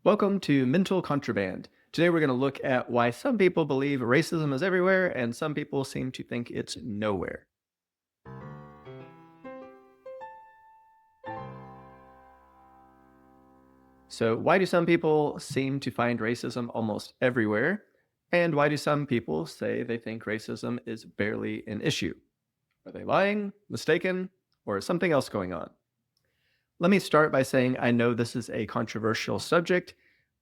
Welcome to Mental Contraband. Today we're going to look at why some people believe racism is everywhere and some people seem to think it's nowhere. So, why do some people seem to find racism almost everywhere? And why do some people say they think racism is barely an issue? Are they lying, mistaken, or is something else going on? Let me start by saying I know this is a controversial subject,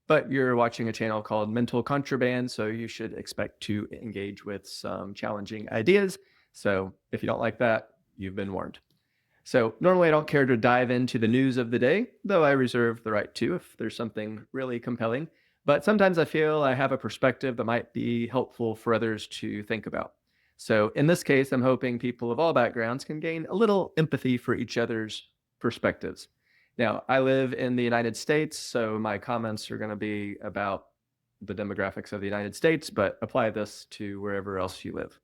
but you're watching a channel called Mental Contraband, so you should expect to engage with some challenging ideas. So if you don't like that, you've been warned. So normally I don't care to dive into the news of the day, though I reserve the right to if there's something really compelling. But sometimes I feel I have a perspective that might be helpful for others to think about. So in this case, I'm hoping people of all backgrounds can gain a little empathy for each other's perspectives. Now, I live in the United States, so my comments are going to be about the demographics of the United States, but apply this to wherever else you live.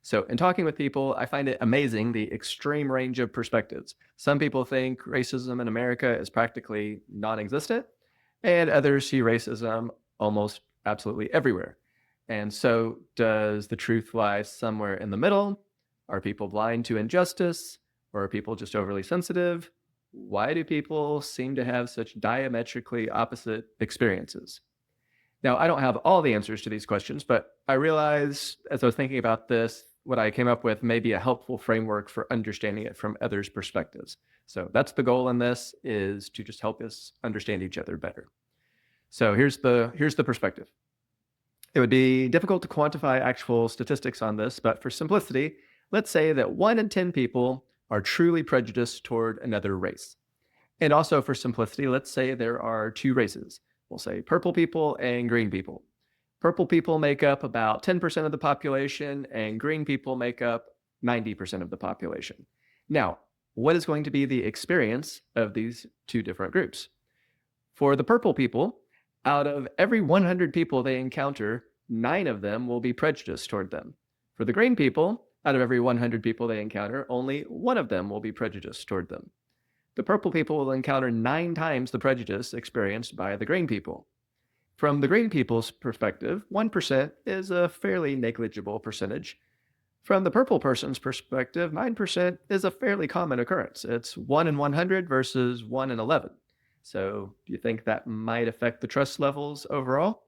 So, in talking with people, I find it amazing the extreme range of perspectives. Some people think racism in America is practically non existent, and others see racism almost absolutely everywhere. And so, does the truth lie somewhere in the middle? Are people blind to injustice? Or are people just overly sensitive? Why do people seem to have such diametrically opposite experiences? Now, I don't have all the answers to these questions, but I realized as I was thinking about this, what I came up with may be a helpful framework for understanding it from others' perspectives. So that's the goal in this, is to just help us understand each other better. So here's the perspective. It would be difficult to quantify actual statistics on this, but for simplicity, let's say that 1 in 10 people are truly prejudiced toward another race. And also for simplicity, let's say there are two races. We'll say purple people and green people. Purple people make up about 10% of the population, and green people make up 90% of the population. Now, what is going to be the experience of these two different groups? For the purple people, out of every 100 people they encounter, 9 of them will be prejudiced toward them. For the green people, out of every 100 people they encounter, only 1 of them will be prejudiced toward them. The purple people will encounter 9 times the prejudice experienced by the green people. From the green people's perspective, 1% is a fairly negligible percentage. From the purple person's perspective, 9% is a fairly common occurrence. It's 1 in 100 versus 1 in 11. So, do you think that might affect the trust levels overall?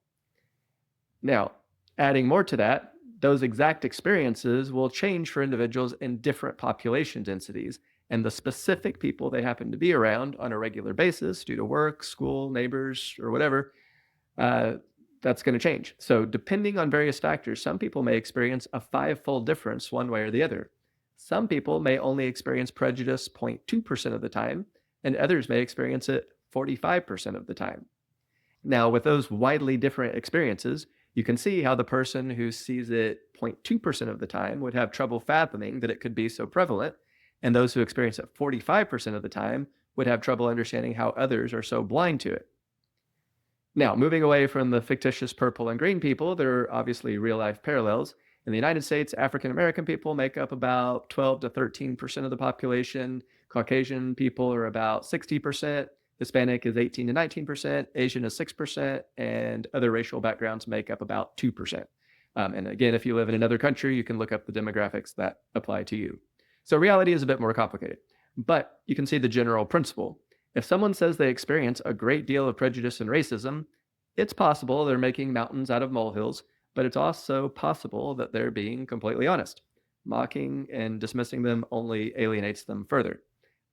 Now, adding more to that, those exact experiences will change for individuals in different population densities, and the specific people they happen to be around on a regular basis due to work, school, neighbors, or whatever, that's going to change. So, depending on various factors, some people may experience a 5-fold difference one way or the other. Some people may only experience prejudice 0.2% of the time, and others may experience it 45% of the time. Now, with those widely different experiences, you can see how the person who sees it 0.2% of the time would have trouble fathoming that it could be so prevalent, and those who experience it 45% of the time would have trouble understanding how others are so blind to it. Now, moving away from the fictitious purple and green people, there are obviously real life parallels. In the United States, African American people make up about 12 to 13% of the population. Caucasian people are about 60%. Hispanic is 18 to 19%. Asian is 6%. And other racial backgrounds make up about 2%. And again, if you live in another country, you can look up the demographics that apply to you. So reality is a bit more complicated, but you can see the general principle. If someone says they experience a great deal of prejudice and racism, it's possible they're making mountains out of molehills, but it's also possible that they're being completely honest. Mocking and dismissing them only alienates them further.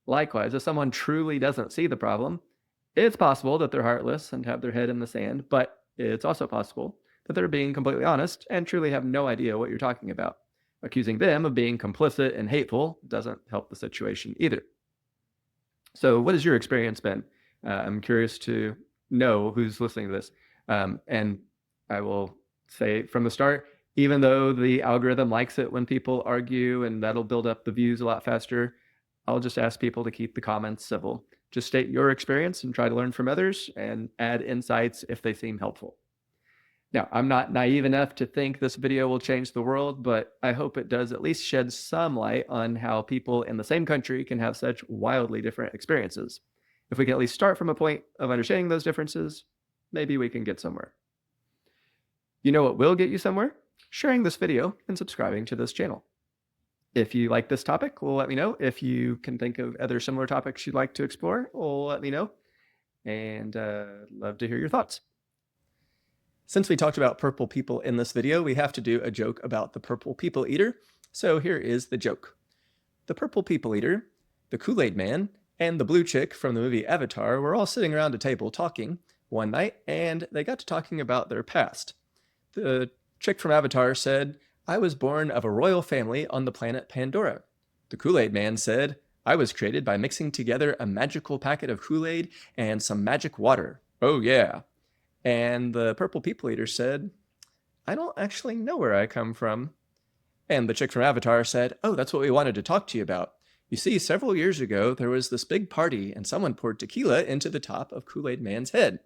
Likewise, if someone truly doesn't see the problem, it's possible that they're heartless and have their head in the sand, but it's also possible that they're being completely honest and truly have no idea what you're talking about. Accusing them of being complicit and hateful doesn't help the situation either. So, what has your experience been? I'm curious to know who's listening to this. And I will say from the start, even though the algorithm likes it when people argue and that'll build up the views a lot faster, I'll just ask people to keep the comments civil. Just state your experience and try to learn from others and add insights if they seem helpful. Now, I'm not naive enough to think this video will change the world, but I hope it does at least shed some light on how people in the same country can have such wildly different experiences. If we can at least start from a point of understanding those differences, maybe we can get somewhere. You know what will get you somewhere? Sharing this video and subscribing to this channel. If you like this topic, well, let me know. If you can think of other similar topics you'd like to explore, well, let me know. And love to hear your thoughts. Since we talked about purple people in this video, we have to do a joke about the purple people eater. So here is the joke. The purple people eater, the Kool-Aid man, and the blue chick from the movie Avatar were all sitting around a table talking one night, and they got to talking about their past. The chick from Avatar said, "I was born of a royal family on the planet Pandora." The Kool-Aid man said, "I was created by mixing together a magical packet of Kool-Aid and some magic water. Oh yeah." And the purple people eater said, "I don't actually know where I come from." And the chick from Avatar said, "Oh, that's what we wanted to talk to you about. You see, several years ago, there was this big party and someone poured tequila into the top of Kool-Aid man's head.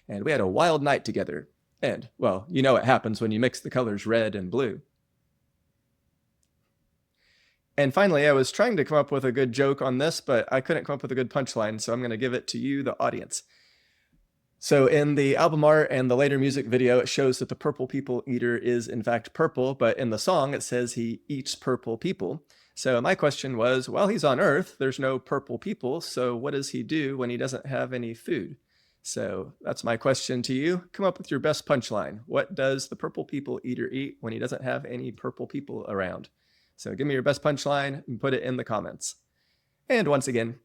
And we had a wild night together. And, well, you know what happens when you mix the colors red and blue." And finally, I was trying to come up with a good joke on this, but I couldn't come up with a good punchline, so I'm going to give it to you, the audience. So in the album art and the later music video, it shows that the purple people eater is in fact purple, but in the song, it says he eats purple people. So my question was, while he's on Earth, there's no purple people, so what does he do when he doesn't have any food? So that's my question to you. Come up with your best punchline. What does the purple people eater eat when he doesn't have any purple people around? So give me your best punchline and put it in the comments. And once again,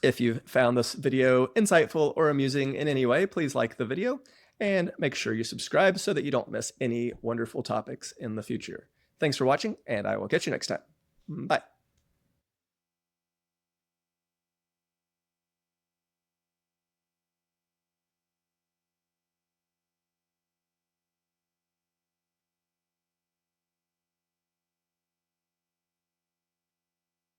if you found this video insightful or amusing in any way, please like the video and make sure you subscribe so that you don't miss any wonderful topics in the future. Thanks for watching, and I will catch you next time. Bye.